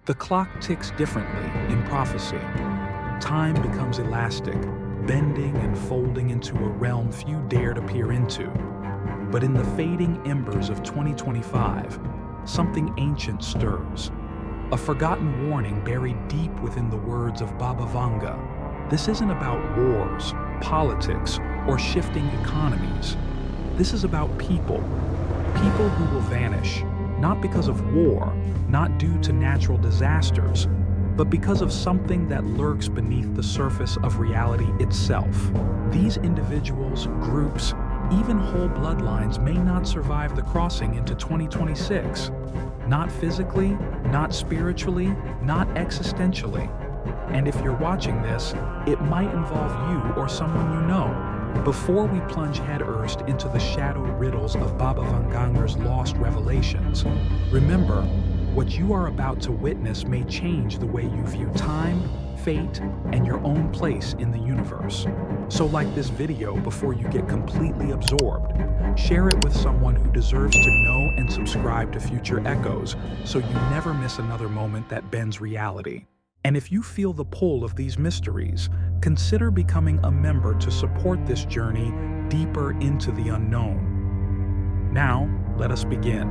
The clock ticks differently in prophecy. Time becomes elastic, bending and folding into a realm few dare to peer into. But in the fading embers of 2025, something ancient stirs. A forgotten warning buried deep within the words of Baba Vanga. This isn't about wars, politics, or shifting economies. This is about people. People who will vanish, not because of war, not due to natural disasters, but because of something that lurks beneath the surface of reality itself. These individuals, groups, even whole bloodlines may not survive the crossing into 2026. Not physically, not spiritually, not existentially. And if you're watching this, it might involve you or someone you know. Before we plunge headfirst into the shadowed riddles of Baba Vanganger's lost revelations, remember, what you are about to witness may change the way you view time, fate, and your own place in the universe. So like this video before you get completely absorbed. Share it with someone who deserves to know, and subscribe to Future Echoes so you never miss another moment that bends reality. And if you feel the pull of these mysteries, consider becoming a member to support this journey deeper into the unknown. Now, let us begin.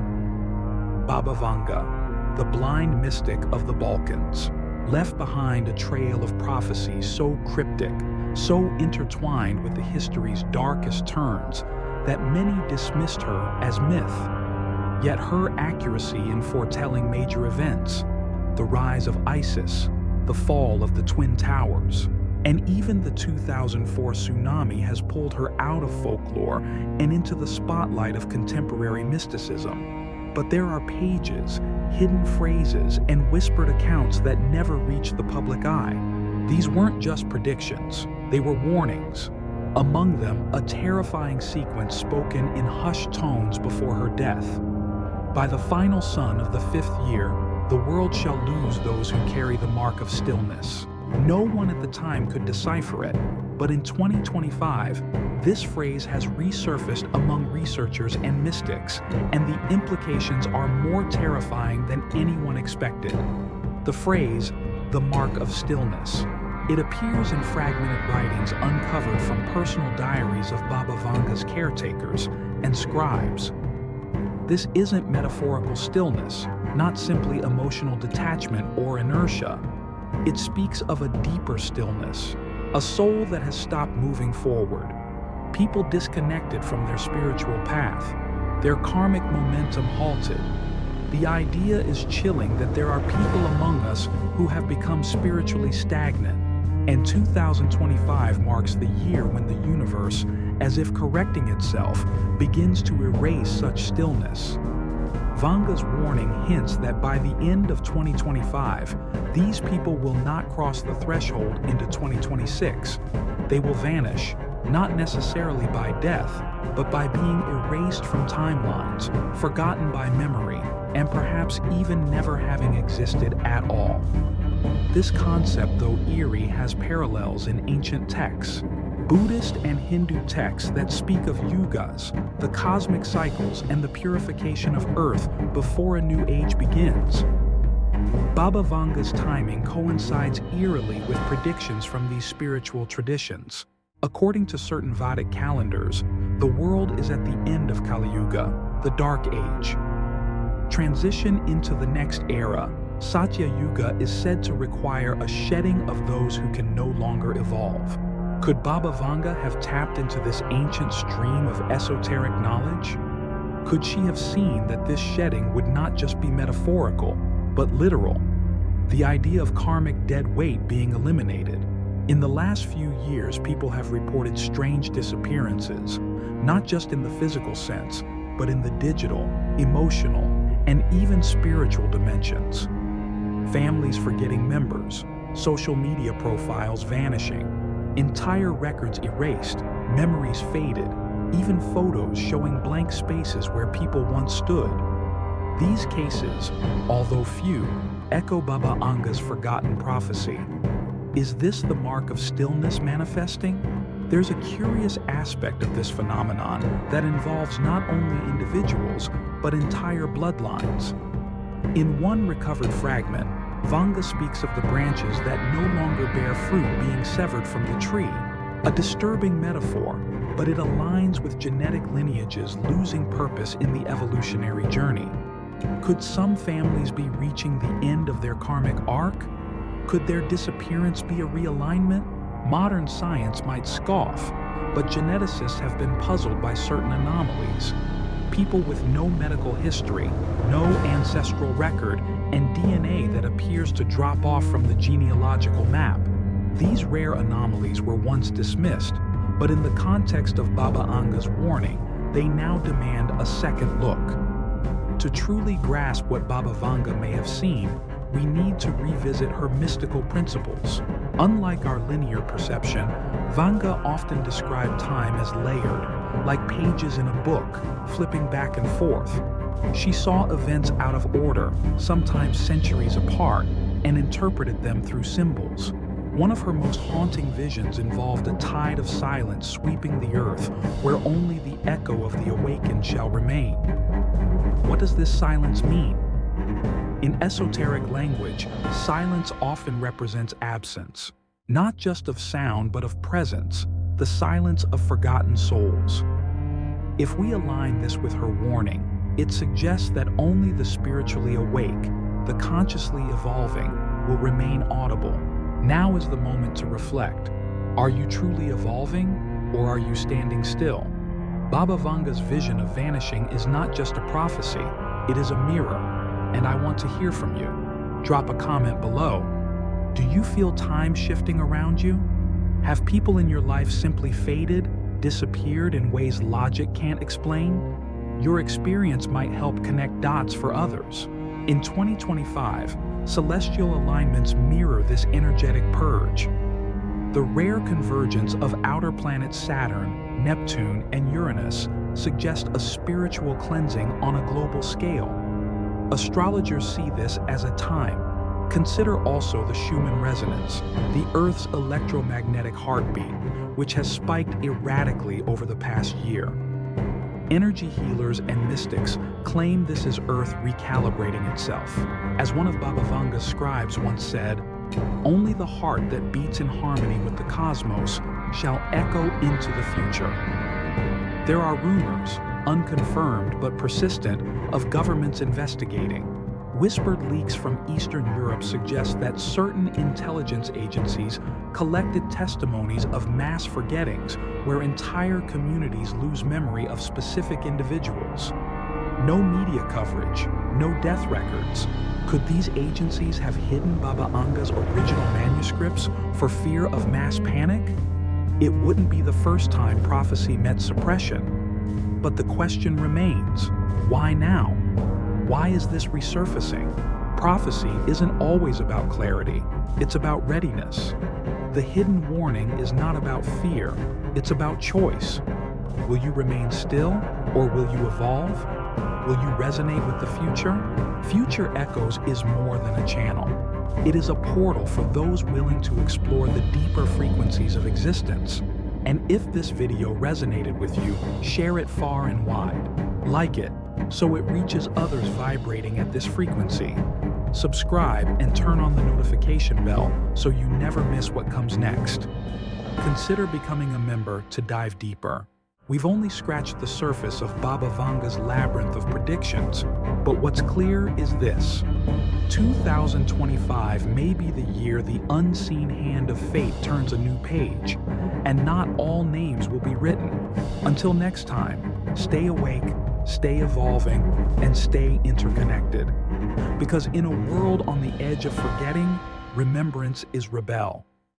Baba Vanga, the blind mystic of the Balkans, left behind a trail of prophecy so cryptic, so intertwined with the history's darkest turns, that many dismissed her as myth. Yet her accuracy in foretelling major events, the rise of ISIS, the fall of the Twin Towers, and even the 2004 tsunami has pulled her out of folklore and into the spotlight of contemporary mysticism. But there are pages, hidden phrases, and whispered accounts that never reach the public eye. These weren't just predictions, they were warnings. Among them, a terrifying sequence spoken in hushed tones before her death. By the final sun of the 5th year, the world shall lose those who carry the mark of stillness. No one at the time could decipher it, but in 2025, this phrase has resurfaced among researchers and mystics, and the implications are more terrifying than anyone expected. The phrase, the mark of stillness. It appears in fragmented writings uncovered from personal diaries of Baba Vanga's caretakers and scribes. This isn't metaphorical stillness, not simply emotional detachment or inertia. It speaks of a deeper stillness, a soul that has stopped moving forward. People disconnected from their spiritual path, their karmic momentum halted. The idea is chilling that there are people among us who have become spiritually stagnant, and 2025 marks the year when the universe, as if correcting itself, begins to erase such stillness. Vanga's warning hints that by the end of 2025, these people will not cross the threshold into 2026. They will vanish, not necessarily by death, but by being erased from timelines, forgotten by memory, and perhaps even never having existed at all. This concept, though eerie, has parallels in ancient texts. Buddhist and Hindu texts that speak of yugas, the cosmic cycles, and the purification of Earth before a new age begins. Baba Vanga's timing coincides eerily with predictions from these spiritual traditions. According to certain Vedic calendars, the world is at the end of Kali Yuga, the Dark Age. Transition into the next era, Satya Yuga, is said to require a shedding of those who can no longer evolve. Could Baba Vanga have tapped into this ancient stream of esoteric knowledge? Could she have seen that this shedding would not just be metaphorical, but literal? The idea of karmic dead weight being eliminated. In the last few years, people have reported strange disappearances, not just in the physical sense, but in the digital, emotional, and even spiritual dimensions. Families forgetting members, social media profiles vanishing, entire records erased, memories faded, even photos showing blank spaces where people once stood. These cases, although few, echo Baba Vanga's forgotten prophecy. Is this the mark of stillness manifesting? There's a curious aspect of this phenomenon that involves not only individuals, but entire bloodlines. In one recovered fragment, Vanga speaks of the branches that no longer bear fruit being severed from the tree, a disturbing metaphor, but it aligns with genetic lineages losing purpose in the evolutionary journey. Could some families be reaching the end of their karmic arc? Could their disappearance be a realignment? Modern science might scoff, but geneticists have been puzzled by certain anomalies. People with no medical history, no ancestral record, and DNA that appears to drop off from the genealogical map. These rare anomalies were once dismissed, but in the context of Baba Vanga's warning, they now demand a second look. To truly grasp what Baba Vanga may have seen, we need to revisit her mystical principles. Unlike our linear perception, Vanga often described time as layered, like pages in a book, flipping back and forth. She saw events out of order, sometimes centuries apart, and interpreted them through symbols. One of her most haunting visions involved a tide of silence sweeping the earth, where only the echo of the awakened shall remain. What does this silence mean? In esoteric language, silence often represents absence, not just of sound but of presence, the silence of forgotten souls. If we align this with her warning, it suggests that only the spiritually awake, the consciously evolving, will remain audible. Now is the moment to reflect. Are you truly evolving, or are you standing still? Baba Vanga's vision of vanishing is not just a prophecy, it is a mirror, and I want to hear from you. Drop a comment below. Do you feel time shifting around you? Have people in your life simply faded, disappeared in ways logic can't explain? Your experience might help connect dots for others. In 2025, celestial alignments mirror this energetic purge. The rare convergence of outer planets Saturn, Neptune, and Uranus suggest a spiritual cleansing on a global scale. Astrologers see this as a time. Consider also the Schumann resonance, the Earth's electromagnetic heartbeat, which has spiked erratically over the past year. Energy healers and mystics claim this is Earth recalibrating itself. As one of Baba Vanga's scribes once said, "Only the heart that beats in harmony with the cosmos shall echo into the future." There are rumors, unconfirmed but persistent, of governments investigating. Whispered leaks from Eastern Europe suggest that certain intelligence agencies collected testimonies of mass forgettings where entire communities lose memory of specific individuals. No media coverage, no death records. Could these agencies have hidden Baba Vanga's original manuscripts for fear of mass panic? It wouldn't be the first time prophecy met suppression. But the question remains, why now? Why is this resurfacing? Prophecy isn't always about clarity, it's about readiness. The hidden warning is not about fear, it's about choice. Will you remain still, or will you evolve? Will you resonate with the future? Future Echoes is more than a channel. It is a portal for those willing to explore the deeper frequencies of existence. And if this video resonated with you, share it far and wide. Like it, so it reaches others vibrating at this frequency. Subscribe and turn on the notification bell so you never miss what comes next. Consider becoming a member to dive deeper. We've only scratched the surface of Baba Vanga's labyrinth of predictions, but what's clear is this. 2025 may be the year the unseen hand of fate turns a new page, and not all names will be written. Until next time, stay awake, stay evolving, and stay interconnected. Because in a world on the edge of forgetting, remembrance is rebel.